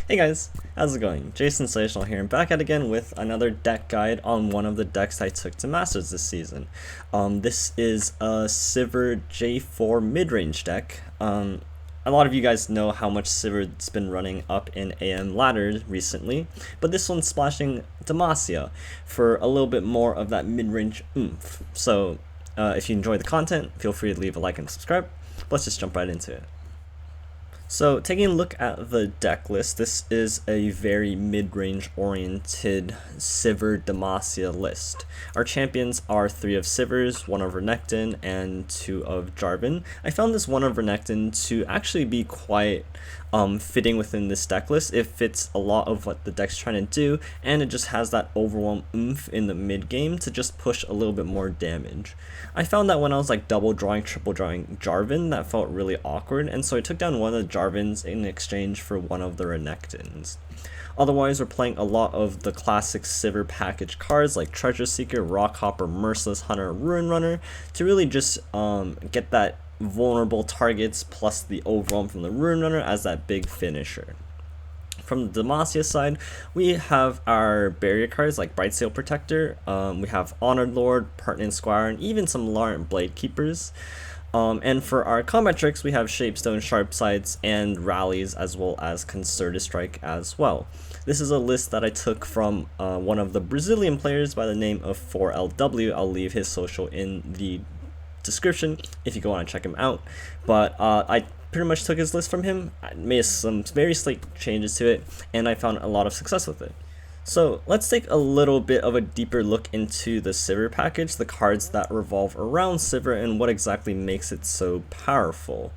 Hey guys, how's it going? Jason Sensational here, and back at again with another deck guide on one of the decks I took to Masters this season. This is a Sivir J4 mid-range deck. A lot of you guys know how much Sivir's been running up in AM ladder recently, but this one's splashing Demacia for a little bit more of that mid-range oomph. So if you enjoy the content, feel free to leave a like and subscribe. Let's just jump right into it. So taking a look at the deck list, this is a very mid-range oriented Sivir Demacia list. Our champions are 3 of Sivirs, 1 of Renekton, and 2 of Draven. I found this 1 of Renekton to actually be quite fitting within this deck list. It fits a lot of what the deck's trying to do, and it just has that overwhelm oomph in the mid game to just push a little bit more damage. I found that when I was like double drawing, triple drawing Jarvan, that felt really awkward, and so I took down one of the Jarvans in exchange for one of the Renektons. Otherwise, we're playing a lot of the classic Sivir package cards like Treasure Seeker, Rockhopper, Merciless Hunter, Rune Runner to really just get that vulnerable targets plus the overwhelm from the Rune Runner as that big finisher. From the Demacia side, we have our barrier cards like Brightsail Protector, we have Honored Lord, Pertinent Squire, and even some Laurent Blade Keepers. And for our combat tricks, we have Shapestone, Sharp Sights, and Rallies, as well as Concerted Strike as well. This is a list that I took from one of the Brazilian players by the name of 4LW. I'll leave his social in the description if you go on and check him out. But I pretty much took his list from him, I made some very slight changes to it, and I found a lot of success with it. So let's take a little bit of a deeper look into the Sivir package, the cards that revolve around Sivir, and what exactly makes it so powerful.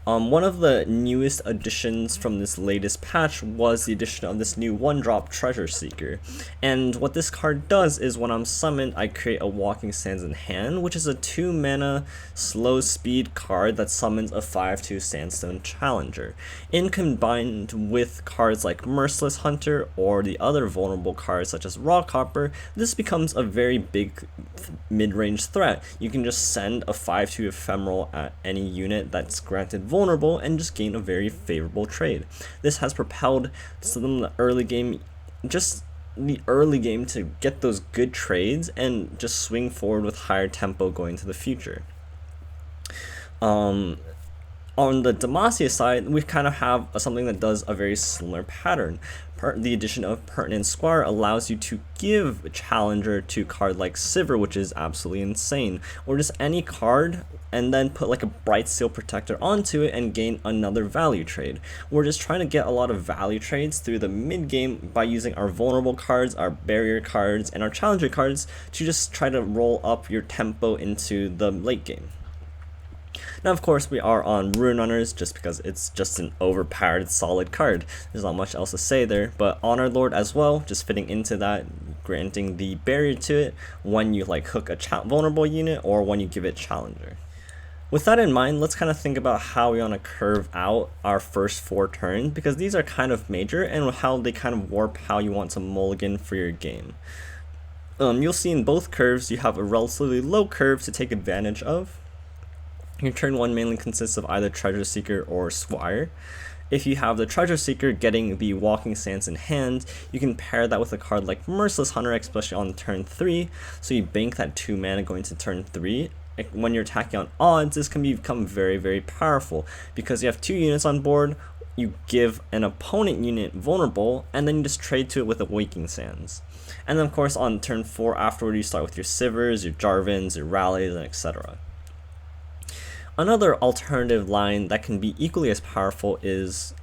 One of the newest additions from this latest patch was the addition of this new 1-drop Treasure Seeker. And what this card does is when I'm summoned, I create a Walking Sands in hand, which is a 2-mana slow speed card that summons a 5/2 Sandstone Challenger. In combined with cards like Merciless Hunter or the other vulnerable cards such as Rockhopper, this becomes a very big mid-range threat. You can just send a 5/2 ephemeral at any unit that's granted vulnerable and just gain a very favorable trade. This has propelled some of the early game, to get those good trades and just swing forward with higher tempo going to the future. On the Demacia side, we kind of have something that does a very similar pattern. The addition of Pertinent Squire allows you to give a Challenger to a card like Sivir, which is absolutely insane, or just any card, and then put like a Brightsail Protector onto it and gain another value trade. We're just trying to get a lot of value trades through the mid game by using our vulnerable cards, our barrier cards, and our Challenger cards to just try to roll up your tempo into the late game. Now, of course, we are on Rune Runners just because it's just an overpowered solid card. There's not much else to say there, but Honored Lord as well, just fitting into that, granting the barrier to it when you like hook a vulnerable unit or when you give it Challenger. With that in mind, let's kind of think about how we want to curve out our first 4 turns, because these are kind of major and how they kind of warp how you want to mulligan for your game. You'll see in both curves you have a relatively low curve to take advantage of. Your turn 1 mainly consists of either Treasure Seeker or Squire. If you have the Treasure Seeker getting the Walking Sands in hand, you can pair that with a card like Merciless Hunter, especially on turn 3, so you bank that 2 mana going to turn 3. When you're attacking on odds, this can become very, very powerful, because you have 2 units on board, you give an opponent unit vulnerable, and then you just trade to it with a Walking Sands. And then of course on turn 4 afterward, you start with your Sivirs, your Jarvans, your Rallies, and etc. Another alternative line that can be equally as powerful is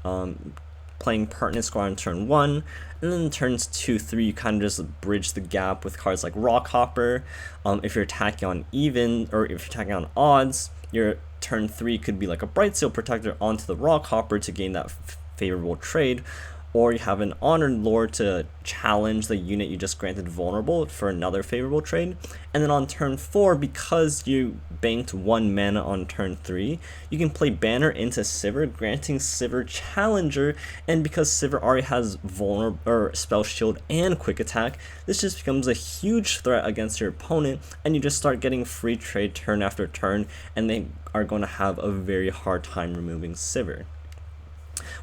playing Pertinent Squire on turn 1, and then turns 2, 3, you kind of just bridge the gap with cards like Rockhopper. If you're attacking on even, or if you're attacking on odds, your turn 3 could be like a Brightsail Protector onto the Rockhopper to gain that favorable trade, or you have an Honored Lord to challenge the unit you just granted vulnerable for another favorable trade. And then on turn 4, because you banked 1 mana on turn 3, you can play Banner into Sivir, granting Sivir Challenger, and because Sivir already has vulnerable or Spell Shield and Quick Attack, this just becomes a huge threat against your opponent, and you just start getting free trade turn after turn, and they are going to have a very hard time removing Sivir.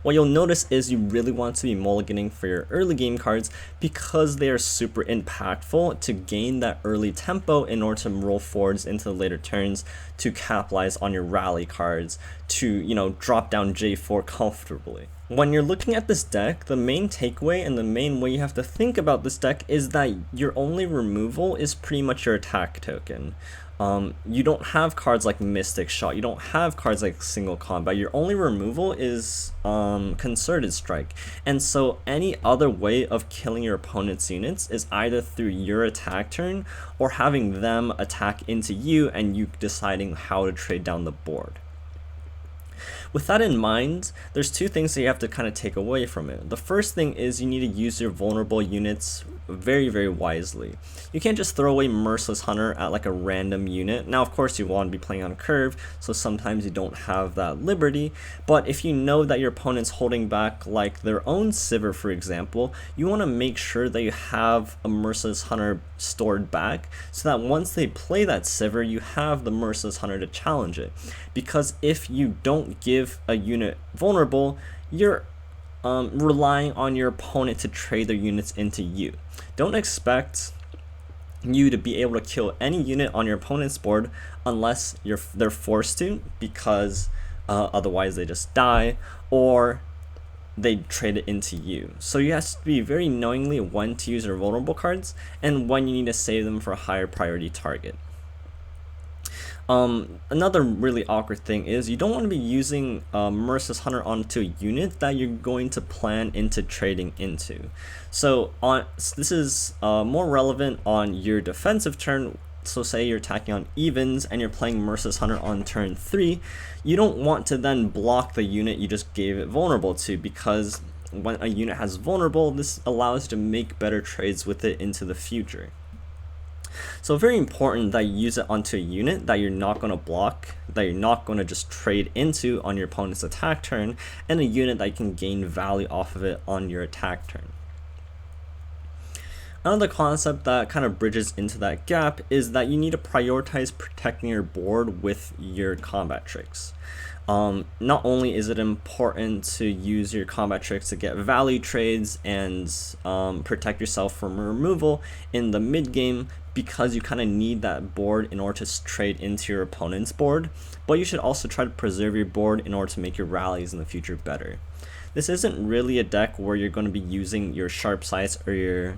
What you'll notice is you really want to be mulliganing for your early game cards because they are super impactful to gain that early tempo in order to roll forwards into the later turns, to capitalize on your rally cards, to, you know, drop down J4 comfortably. When you're looking at this deck, the main takeaway and the main way you have to think about this deck is that your only removal is pretty much your attack token. You don't have cards like Mystic Shot, you don't have cards like Single Combat. Your only removal is Concerted Strike, and so any other way of killing your opponent's units is either through your attack turn or having them attack into you and you deciding how to trade down the board. With that in mind, there's two things that you have to kind of take away from it. The first thing is you need to use your vulnerable units very, very wisely. You can't just throw away Merciless Hunter at like a random unit. Now, of course, you want to be playing on curve, so sometimes you don't have that liberty, but if you know that your opponent's holding back like their own Sivir, for example, you want to make sure that you have a Merciless Hunter stored back so that once they play that Sivir, you have the Merciless Hunter to challenge it. Because if you don't give a unit vulnerable, you're relying on your opponent to trade their units into you. Don't expect you to be able to kill any unit on your opponent's board unless they're forced to, because otherwise they just die or they trade it into you. So you have to be very knowingly when to use your vulnerable cards and when you need to save them for a higher priority target. Another really awkward thing is you don't want to be using Merciless Hunter onto a unit that you're going to plan into trading into. So this is more relevant on your defensive turn. So say you're attacking on evens and you're playing Merciless Hunter on turn 3, you don't want to then block the unit you just gave it vulnerable to, because when a unit has vulnerable, this allows you to make better trades with it into the future. So very important that you use it onto a unit that you're not going to block, that you're not going to just trade into on your opponent's attack turn, and a unit that you can gain value off of it on your attack turn. Another concept that kind of bridges into that gap is that you need to prioritize protecting your board with your combat tricks. Not only is it important to use your combat tricks to get value trades and protect yourself from removal in the mid game, because you kind of need that board in order to trade into your opponent's board, but you should also try to preserve your board in order to make your rallies in the future better. This isn't really a deck where you're going to be using your sharp sights or your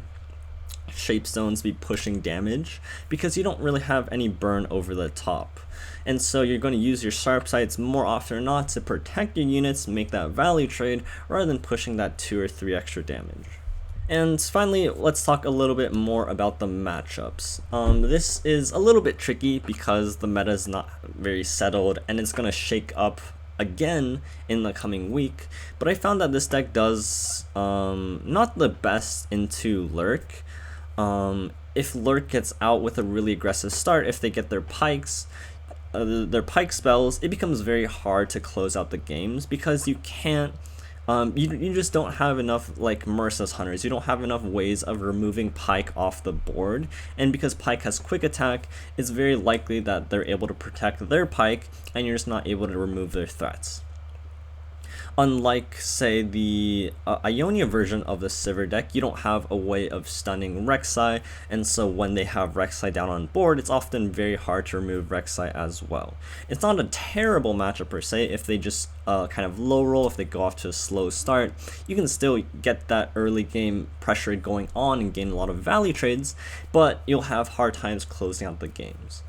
shape stones to be pushing damage, because you don't really have any burn over the top, and so you're going to use your sharp sights more often than not to protect your units, make that value trade, rather than pushing that 2 or 3 extra damage. And finally, let's talk a little bit more about the matchups. This is a little bit tricky because the meta is not very settled and it's going to shake up again in the coming week, but I found that this deck does not the best into Lurk. If Lurk gets out with a really aggressive start, if they get their pikes, their pike spells, it becomes very hard to close out the games, because you can't you just don't have enough like Merciless Hunters, you don't have enough ways of removing pike off the board, and because pike has quick attack, it's very likely that they're able to protect their pike and you're just not able to remove their threats. Unlike, say, the Ionia version of the Sivir deck, you don't have a way of stunning Rek'Sai, and so when they have Rek'Sai down on board, it's often very hard to remove Rek'Sai as well. It's not a terrible matchup per se. If they just kind of low roll, if they go off to a slow start, you can still get that early game pressure going on and gain a lot of value trades, but you'll have hard times closing out the games.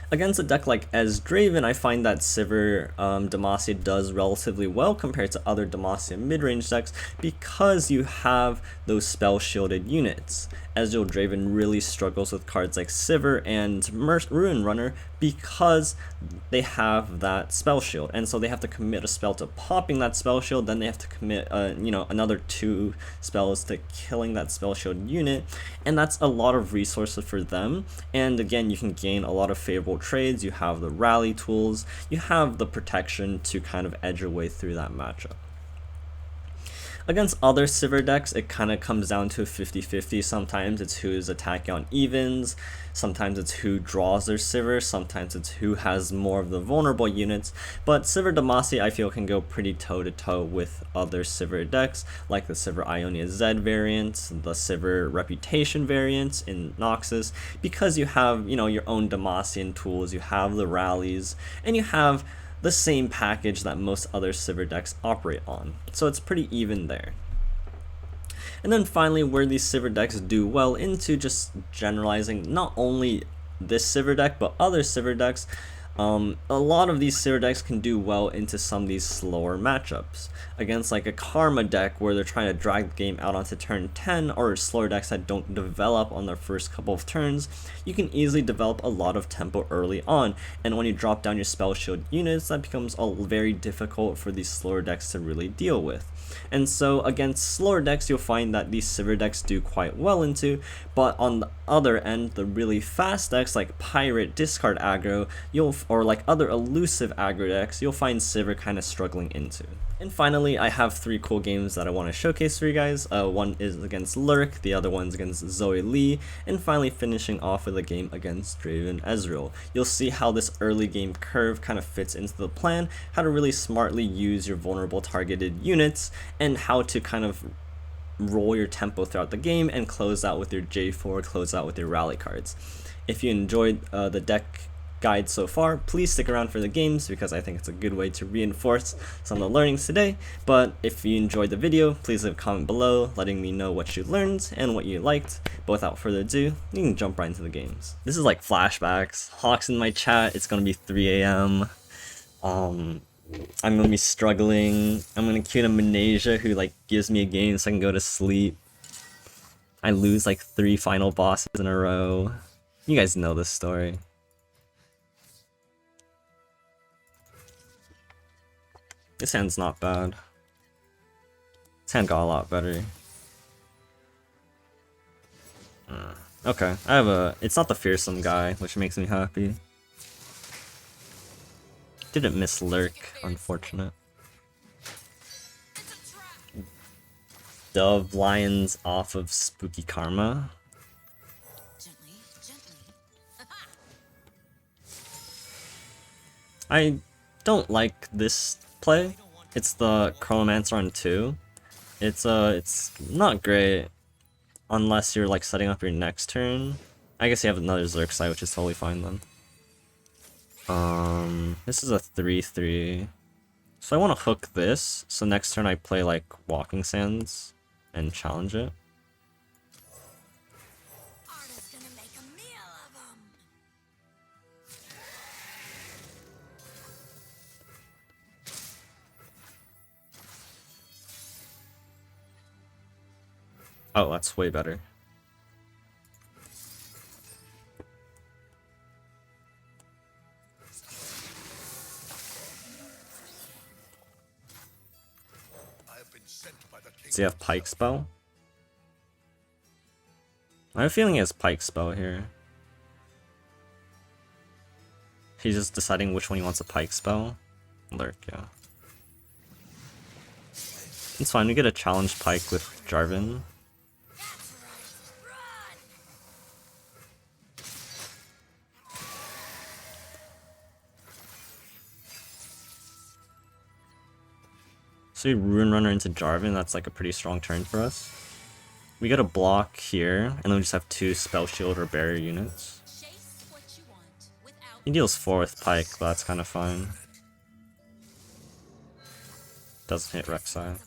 Against a deck like Ez Draven, I find that Sivir Demacia does relatively well compared to other Demacia mid-range decks, because you have those spell shielded units. Ez Draven really struggles with cards like Sivir and Ruin Runner because they have that spell shield, and so they have to commit a spell to popping that spell shield, then they have to commit another 2 spells to killing that spell shield unit, and that's a lot of resources for them. And again, you can gain a lot of favorable trades, you have the rally tools, you have the protection to kind of edge your way through that matchup. Against other Sivir decks, it kind of comes down to a 50-50. Sometimes it's who's attacking on evens, sometimes it's who draws their Sivir, sometimes it's who has more of the vulnerable units, but Sivir Demacia I feel can go pretty toe-to-toe with other Sivir decks, like the Sivir Ionia Z variant, the Sivir Reputation variant in Noxus, because you have, you know, your own Demacian tools, you have the rallies, and you have the same package that most other Sivir decks operate on, so it's pretty even there. And then finally, where these Sivir decks do well into, just generalizing not only this Sivir deck but other Sivir decks, a lot of these Sivir decks can do well into some of these slower matchups against like a Karma deck where they're trying to drag the game out onto turn 10, or slower decks that don't develop on their first couple of turns. You can easily develop a lot of tempo early on, and when you drop down your spell shield units, that becomes very difficult for these slower decks to really deal with. And so against slower decks, you'll find that these Sivir decks do quite well into, but on the other end, the really fast decks like Pirate, Discard aggro, or like other elusive aggro decks, you'll find Sivir kind of struggling into. And finally, I have 3 cool games that I want to showcase for you guys. One is against Lurk, the other one's against Zoe Lee, and finally finishing off with a game against Draven Ezreal. You'll see how this early game curve kind of fits into the plan, how to really smartly use your vulnerable targeted units, and how to kind of roll your tempo throughout the game and close out with your J4, close out with your rally cards. If you enjoyed the deck guide so far, please stick around for the games because I think it's a good way to reinforce some of the learnings today. But if you enjoyed the video, please leave a comment below letting me know what you learned and what you liked. But without further ado, you can jump right into the games. This is like flashbacks. Hawk's in my chat, it's gonna be 3 AM. I'm gonna be struggling. I'm gonna queue a Manasia who like gives me a game so I can go to sleep. I lose like 3 final bosses in a row. You guys know this story. This hand's not bad. This hand got a lot better. Okay, I have a... It's not the fearsome guy, which makes me happy. Didn't miss Lurk, unfortunate. Dove Lions off of Spooky Karma. I don't like this play. It's the Chronomancer on 2. It's not great unless you're like setting up your next turn. I guess you have another Zerk side, which is totally fine then. This is a 3/3. So I want to hook this, so next turn I play like Walking Sands and challenge it. Oh, that's way better. Does he have Pike Spell? I have a feeling he has Pike Spell here. He's just deciding which one he wants a Pike Spell. Lurk, yeah. It's fine, we get a challenge Pike with Jarvan. So we Rune Runner into Jarvan, that's like a pretty strong turn for us. We get a block here, and then we just have 2 Spell Shield or Barrier units. He deals 4 with Pike, but that's kind of fine. Doesn't hit Rek'Sai.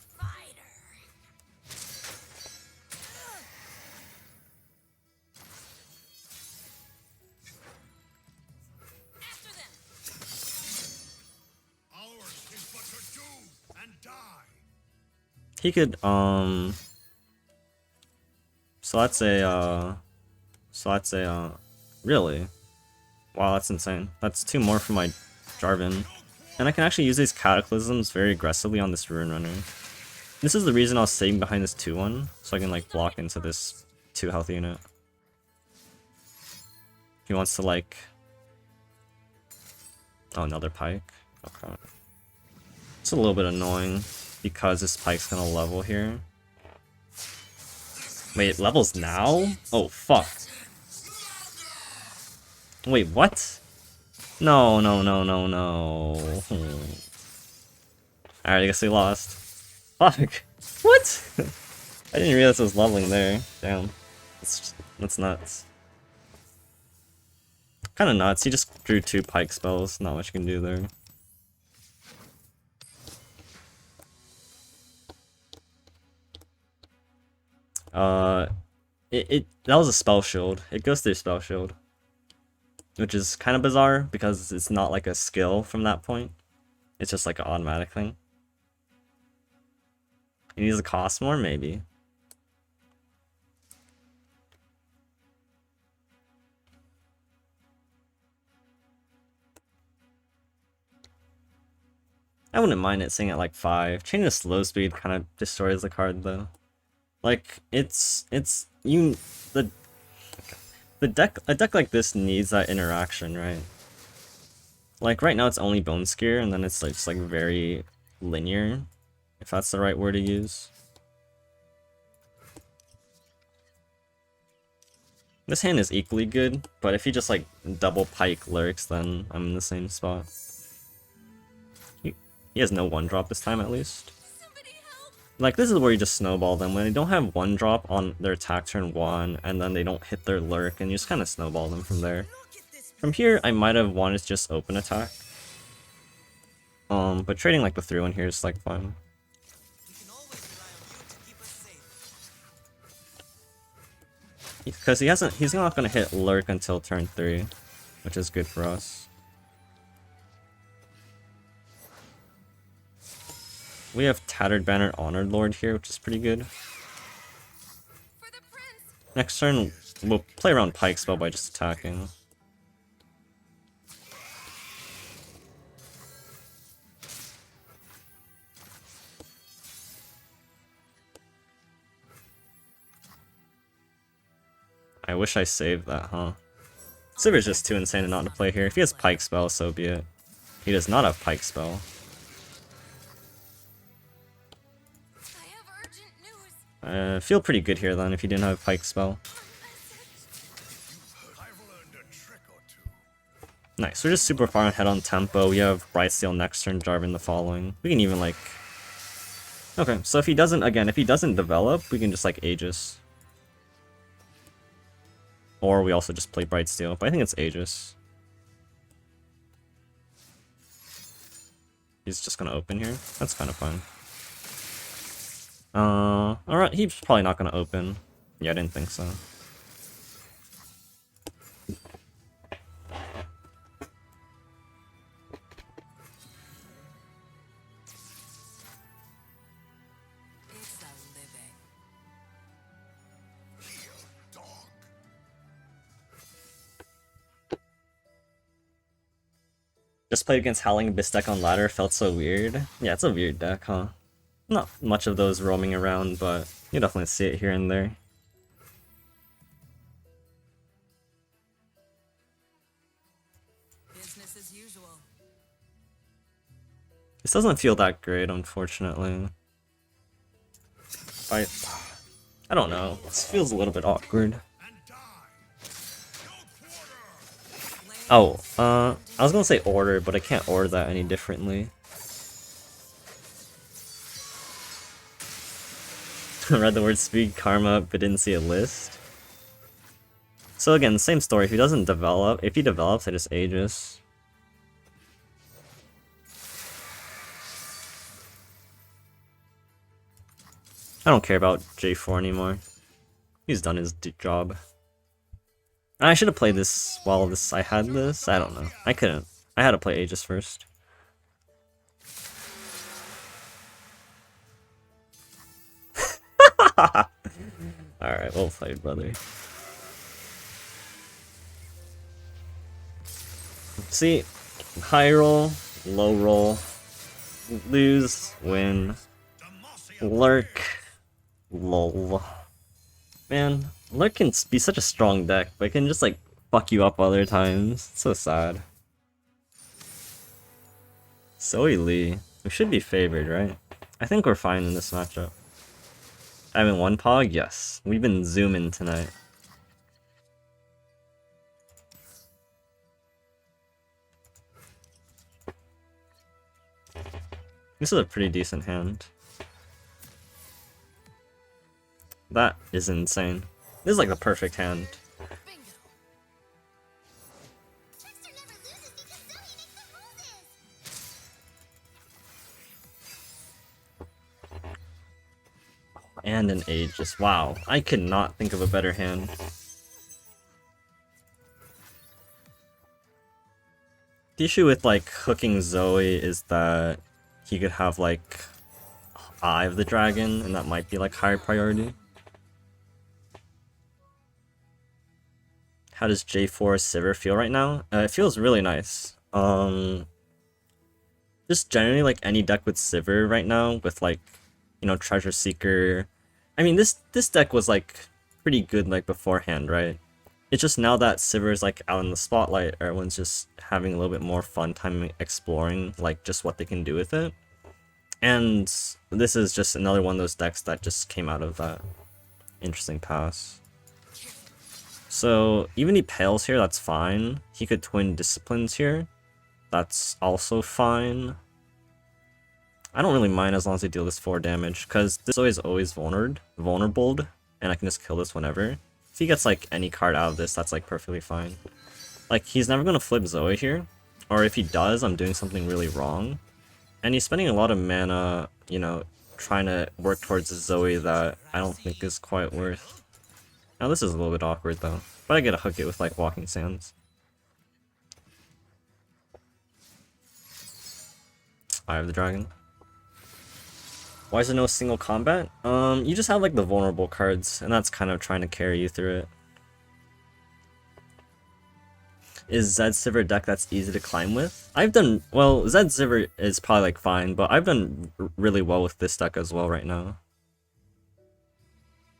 He could, so that's a, really? Wow, that's insane. That's 2 more for my Jarvan. And I can actually use these Cataclysms very aggressively on this Rune Runner. This is the reason I was saving behind this 2-1, so I can like block into this 2 health unit. He wants to like... Oh, another Pike? Okay. It's a little bit annoying. because this Pyke's gonna level here. Wait, levels now? Oh, fuck. Wait, what? No, no, no, no, no. Alright, I guess we lost. Fuck. What? I didn't realize it was leveling there. Damn. That's nuts. Kinda nuts. He just drew 2 Pyke spells. Not much you can do there. That was a spell shield. It goes through spell shield. Which is kind of bizarre because it's not like a skill from that point. It's just like an automatic thing. It needs to cost more, maybe. I wouldn't mind it sitting at like 5. Changing to slow speed kind of destroys the card though. Like a deck like this needs that interaction, right? Like right now it's only Bone Skier and then it's like just like very linear, if that's the right word to use. This hand is equally good, but if he just like double Pyke Lurks, then I'm in the same spot. He has no 1-drop this time at least. Like this is where you just snowball them when they don't have 1-drop on their attack turn 1 and then they don't hit their Lurk and you just kind of snowball them from there. From here I might have wanted to just open attack. But trading like the 3-1 here is like fun. Because he's not gonna hit Lurk until turn 3, which is good for us. We have Tattered Banner Honored Lord here, which is pretty good. Next turn, we'll play around Pyke spell by just attacking. I wish I saved that, huh? Sivir's just too insane not to play here. If he has Pyke spell, so be it. He does not have Pyke spell. Feel pretty good here then if you didn't have Pyke spell. Nice, we're just super far ahead on tempo. We have Brightsteel next turn, Jarvan the following. We can even like... Okay, so if he doesn't develop, we can just like Aegis. Or we also just play Brightsteel, but I think it's Aegis. He's just gonna open here. That's kind of fun. Alright, he's probably not gonna open. Yeah, I didn't think so. Just played against Howling Abyss deck on ladder, felt so weird. Yeah, it's a weird deck, huh? Not much of those roaming around, but you definitely see it here and there. Business as usual. This doesn't feel that great, unfortunately. I don't know. This feels a little bit awkward. Oh, I was gonna say order, but I can't order that any differently. I read the word speed karma, but didn't see a list. So again, same story. If he doesn't develop, if he develops, I just Aegis. I don't care about J4 anymore. He's done his job. I should have played this while I had this. I don't know. I couldn't. I had to play Aegis first. Alright, well played, brother. See, high roll, low roll, lose, win, Lurk, lol. Man, Lurk can be such a strong deck, but it can just like fuck you up other times. It's so sad. Zoe Lee, we should be favored, right? I think we're fine in this matchup. I mean, one pog? Yes. We've been zooming tonight. This is a pretty decent hand. That is insane. This is like the perfect hand. And an Aegis. Wow. I could not think of a better hand. The issue with like hooking Zoe is that he could have like Eye of the Dragon, and that might be like higher priority. How does J4 Sivir feel right now? It feels really nice. Just generally like any deck with Sivir right now, with like, you know, Treasure Seeker. I mean, this deck was like pretty good like beforehand, right? It's just now that Sivir is like out in the spotlight, everyone's just having a little bit more fun time exploring like just what they can do with it. And this is just another one of those decks that just came out of that interesting pass. So even he pales here, that's fine. He could twin Disciplines here. That's also fine. I don't really mind as long as I deal this 4 damage, because this is always vulnerable, and I can just kill this whenever. If he gets like any card out of this, that's like perfectly fine. Like, he's never gonna flip Zoe here, or if he does, I'm doing something really wrong. And he's spending a lot of mana, you know, trying to work towards a Zoe that I don't think is quite worth. Now this is a little bit awkward though, but I get to hook it with like Walking Sands. Eye of the Dragon. Why is there no single combat? You just have like the vulnerable cards, and that's kind of trying to carry you through it. Is Zed Sivir a deck that's easy to climb with? I've done, well, Zed Sivir is probably like fine, but I've done really well with this deck as well right now.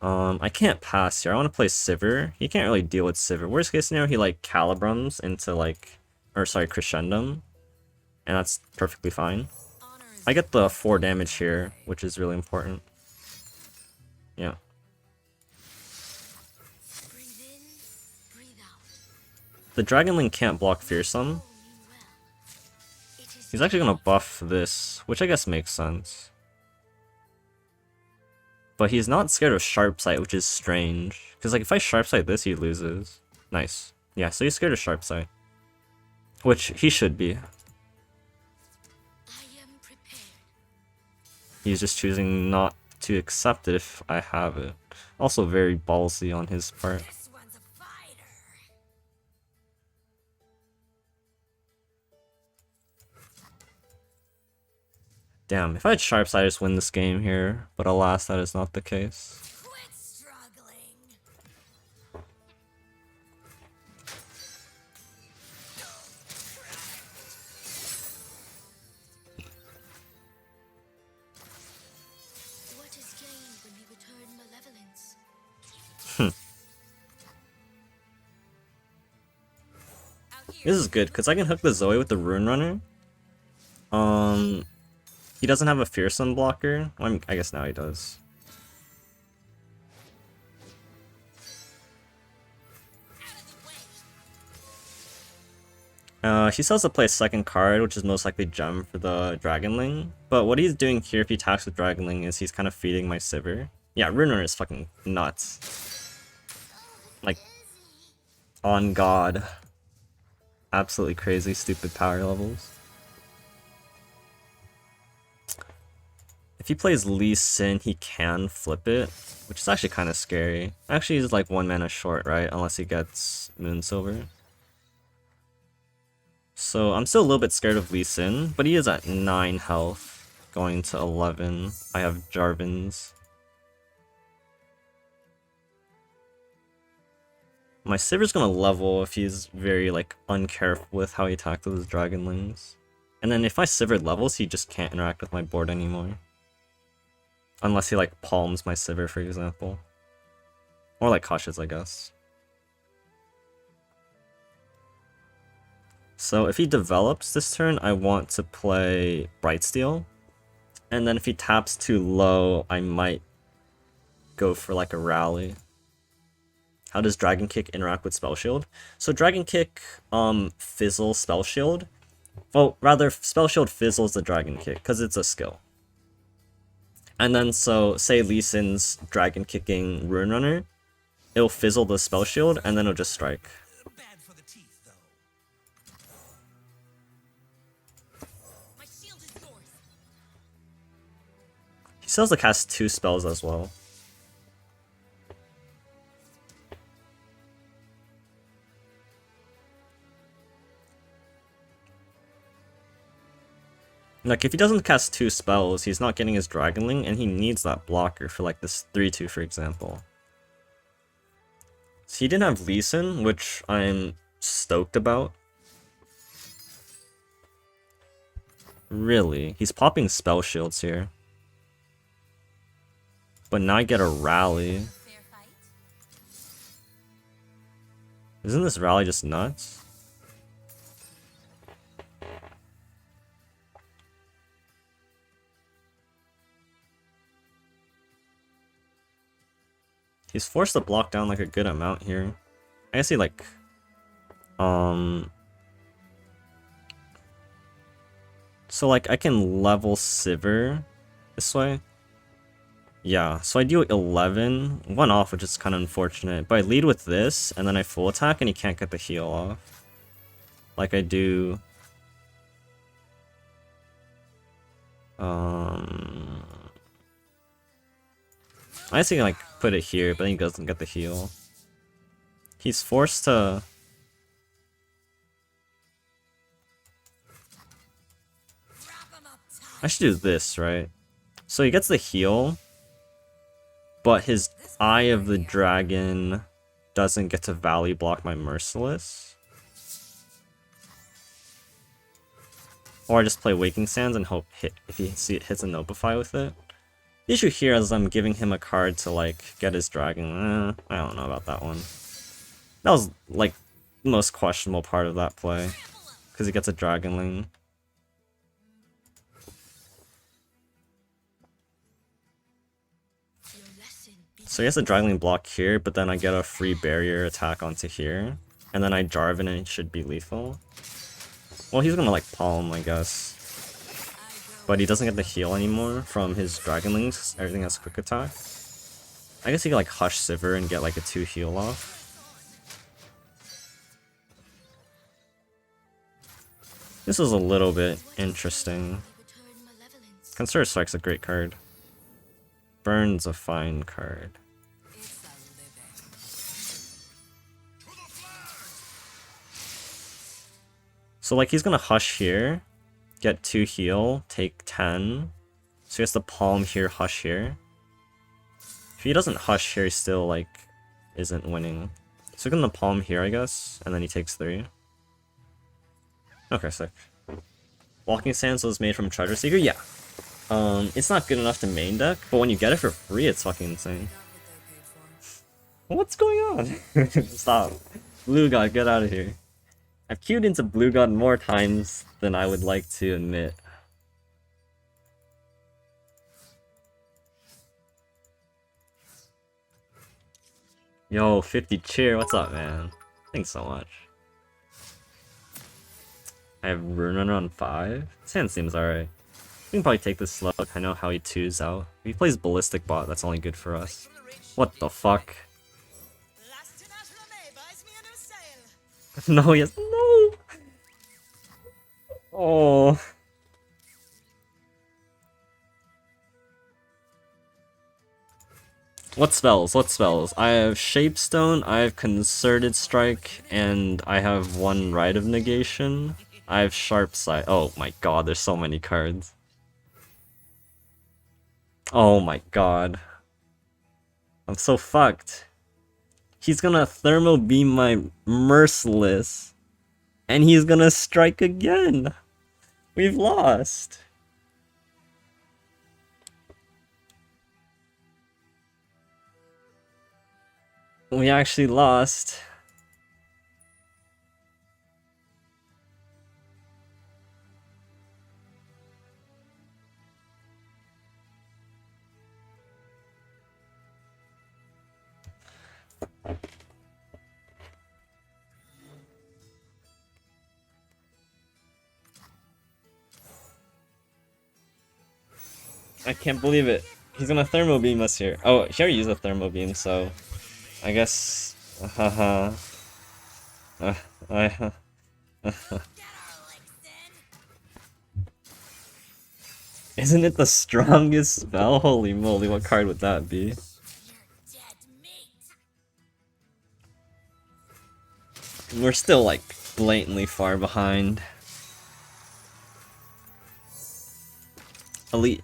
I can't pass here. I want to play Sivir. He can't really deal with Sivir. Worst case scenario, he like Calibrums into like, or sorry, Crescendum, and that's perfectly fine. I get the 4 damage here, which is really important. Yeah. The Dragon Link can't block Fearsome. He's actually gonna buff this, which I guess makes sense. But he's not scared of Sharp Sight, which is strange. Because like if I Sharp Sight this, he loses. Nice. Yeah, so he's scared of Sharp Sight. Which he should be. He's just choosing not to accept it if I have it. Also very ballsy on his part. Damn, if I had Sharp Sight, I just win this game here, but alas, that is not the case. This is good, because I can hook the Zoe with the Rune Runner. He doesn't have a Fearsome blocker. Well, I guess now he does. He still has to play a second card, which is most likely Gem for the Dragonling. But what he's doing here if he attacks with Dragonling is he's kind of feeding my Sivir. Yeah, Rune Runner is fucking nuts. Like, on God. Absolutely crazy, stupid power levels. If he plays Lee Sin, he can flip it, which is actually kind of scary. Actually, he's like 1 mana short, right? Unless he gets Moonsilver. So I'm still a little bit scared of Lee Sin, but he is at 9 health, going to 11. I have Jarvan's. My Sivir's gonna level if he's very like uncareful with how he attacks with his Dragonlings. And then if my Sivir levels, he just can't interact with my board anymore. Unless he like palms my Sivir, for example. Or like Cautious, I guess. So if he develops this turn, I want to play Brightsteel. And then if he taps too low, I might go for like a rally. How does Dragon Kick interact with Spell Shield? So Dragon Kick fizzles Spell Shield. Well, rather Spell Shield fizzles the Dragon Kick because it's a skill. And then so say Lee Sin's Dragon Kicking Rune Runner, it'll fizzle the Spell Shield and then it'll just strike. He still has to cast 2 spells as well. Like, if he doesn't cast 2 spells, he's not getting his Dragonling, and he needs that blocker for, like, this 3-2, for example. So he didn't have Lee Sin, which I'm stoked about. Really? He's popping Spell Shields here. But now I get a rally. Isn't this rally just nuts? He's forced to block down like a good amount here. I guess he like so like I can level Sivir this way. Yeah, so I do 11, 1 off, which is kind of unfortunate. But I lead with this, and then I full attack, and he can't get the heal off. Like I do. I guess he can like put it here, but then he doesn't get the heal. He's forced to... I should do this, right? So he gets the heal, but his Eye of the Dragon doesn't get to value block my Merciless. Or I just play Waking Sands and hope if he hits a Notify with it. The issue here is I'm giving him a card to like get his dragon. I don't know about that one. That was like the most questionable part of that play, because he gets a Dragonling. So he has a Dragonling block here, but then I get a free barrier attack onto here, and then I Jarvan and it should be lethal. Well, he's gonna like palm, I guess. But he doesn't get the heal anymore from his Dragonlings. Everything has quick attack. I guess he can like Hush Sivir and get like a 2 heal off. This is a little bit interesting. Consider Strike's a great card. Burn's a fine card. So like he's gonna Hush here, get 2 heal, take 10. So he has to palm here, Hush here. If he doesn't Hush here, he still like isn't winning. So he's gonna palm here, I guess, and then he takes 3. Okay, sick. Walking Sands was made from Treasure Seeker? Yeah. It's not good enough to main deck, but when you get it for free, it's fucking insane. What's going on? Stop. Blue God, get out of here. I've queued into Blue God more times than I would like to admit. Yo, 50 cheer, what's up, man? Thanks so much. I have Rune Runner on 5. This hand seems alright. We can probably take this slow. I know how he 2s out. If he plays Ballistic Bot, that's only good for us. What the fuck? No, yes, no! Oh. What spells? What spells? I have Shapestone, I have Concerted Strike, and I have 1 Rite of Negation. I have Sharp Sight. Oh my god, there's so many cards. Oh my god. I'm so fucked. He's gonna Thermal Beam my Merciless. And he's gonna strike again. We've lost. We actually lost. I can't believe it. He's gonna thermo beam us here. Oh, he already used a thermo beam, so I guess. Haha. I. Isn't it the strongest spell? Holy moly, what card would that be? We're still like blatantly far behind. Elite.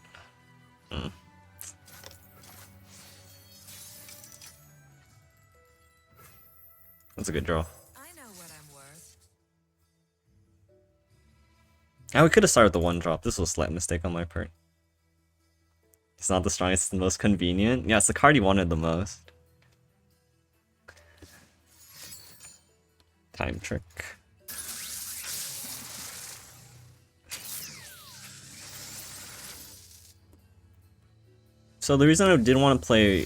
That's a good draw. Ah, we could have started with the one drop. This was a slight mistake on my part. It's not the strongest, it's the most convenient. Yeah, it's the card you wanted the most. Time trick. So the reason I didn't want to play...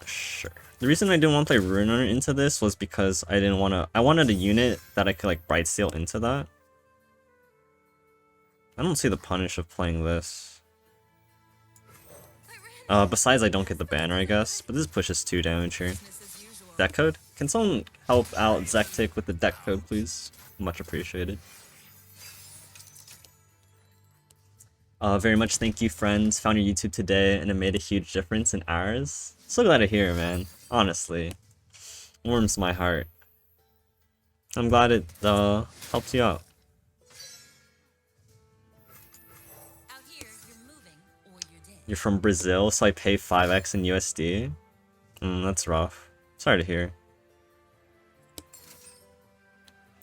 Sure. The reason I didn't want to play Rune Runner into this was because I didn't want to... I wanted a unit that I could like Bright Steel into that. I don't see the punish of playing this. Besides I don't get the banner, I guess. But this pushes 2 damage here. Deckcode? Can someone help out Zektic with the Deckcode, please? Much appreciated. Very much thank you, friends. Found your YouTube today, and it made a huge difference in ours. So glad to hear, man. Honestly. Warms my heart. I'm glad it helped you out. You're from Brazil, so I pay 5x in USD? That's rough. Sorry to hear.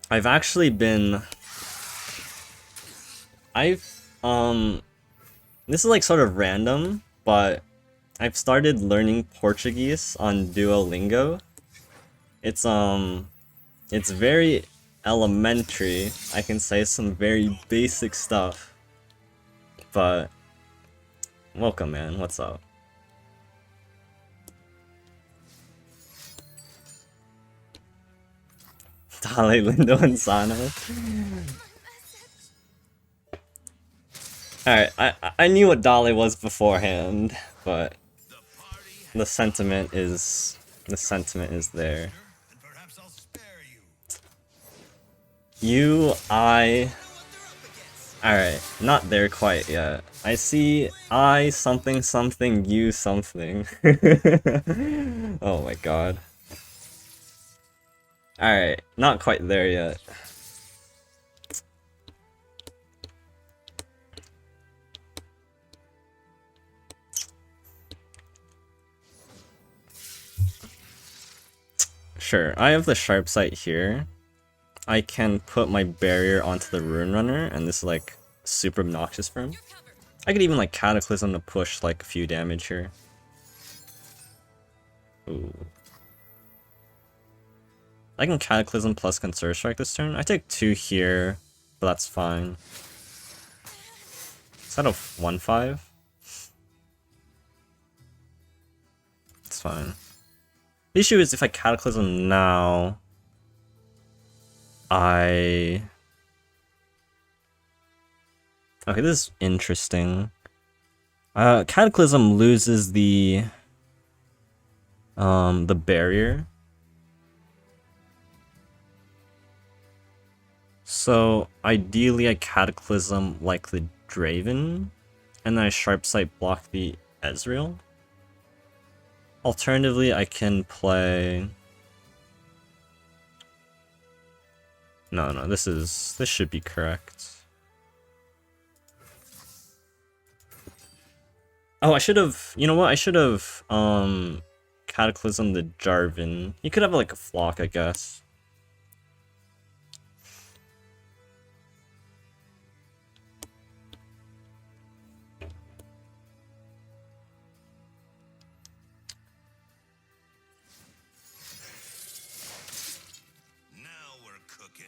I've actually been... This is like sort of random, but I've started learning Portuguese on Duolingo. It's very elementary. I can say some very basic stuff. But welcome, man. What's up? Dale, Lindo, and Sano. Alright, I knew what Dale was beforehand, but the sentiment is there. Alright, not there quite yet. I see I something something you something. Oh my god. Alright, not quite there yet. Sure, I have the sharp sight here. I can put my barrier onto the Rune Runner, and this is like super obnoxious for him. I could even like Cataclysm to push like a few damage here. Ooh. I can Cataclysm plus Conserve Strike this turn. I take 2 here, but that's fine. Is that a 1/5? It's fine. The issue is if I Cataclysm now, okay, this is interesting. Cataclysm loses the barrier. So ideally I Cataclysm like the Draven, and then I Sharp Sight block the Ezreal. Alternatively, I can play... No, this should be correct. Oh, I should have, you know what? I should have Cataclysm the Jarvan. You could have like a flock, I guess.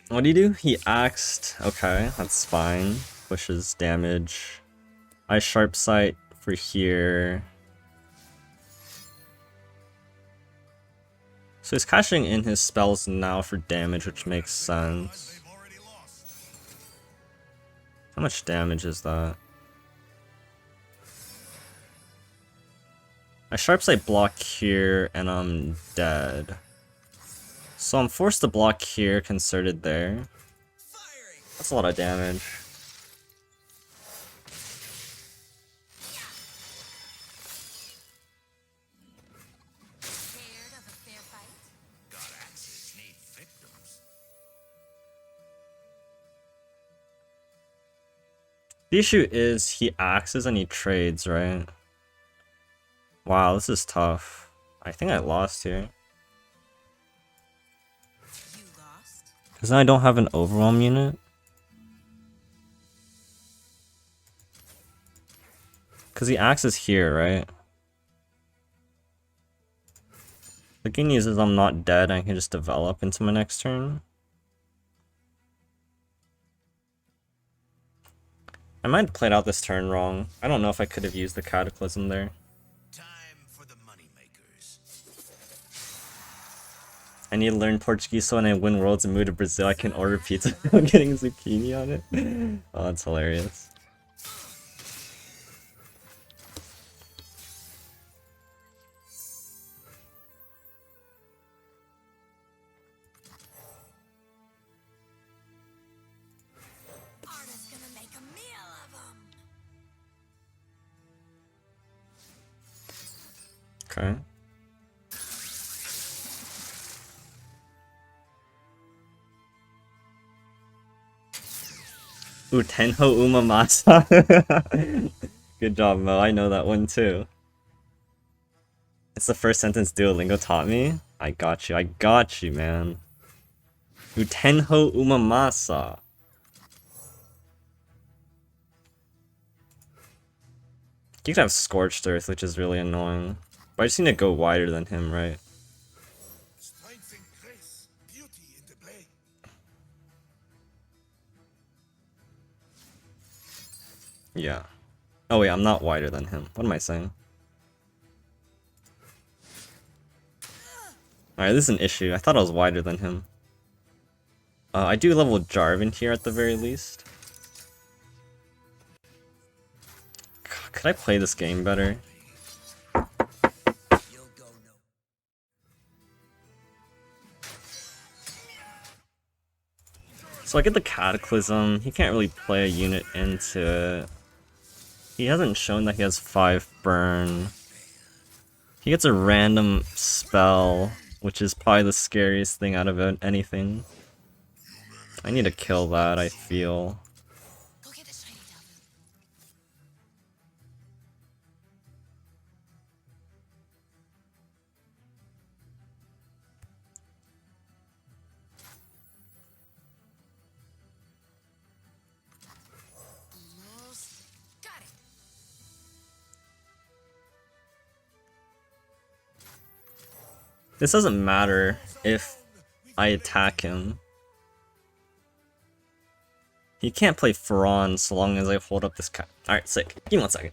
What do you do? He axed. Okay, that's fine. Pushes damage. I sharp sight for here. So he's cashing in his spells now for damage, which makes sense. How much damage is that? I sharp sight block here and I'm dead. So I'm forced to block here, concerted there. That's a lot of damage. The issue is he axes and he trades, right? Wow, this is tough. I think I lost here. Because now I don't have an overwhelm unit. Because he axes here, right? The good news is I'm not dead, I can just develop into my next turn. I might have played out this turn wrong. I don't know if I could have used the Cataclysm there. Time for the money makers. I need to learn Portuguese so when I win Worlds and move to Brazil I can order pizza without getting zucchini on it. Oh, that's hilarious. Okay. Ooh, Tenho Umamasa. Good job, Mo. I know that one too. It's the first sentence Duolingo taught me. I got you, man. Ooh, Tenho Umamasa. You could have Scorched Earth, which is really annoying. But I just need to go wider than him, right? Strength and grace, beauty in the blade. Yeah. Oh wait, I'm not wider than him. What am I saying? Alright, this is an issue. I thought I was wider than him. I do level Jarvan here at the very least. Could I play this game better? So I get the Cataclysm. He can't really play a unit into it. He hasn't shown that he has 5 burn. He gets a random spell, which is probably the scariest thing out of anything. I need to kill that, I feel. This doesn't matter if I attack him. He can't play Faron so long as I hold up this cat. Alright, sick. Give me 1 second.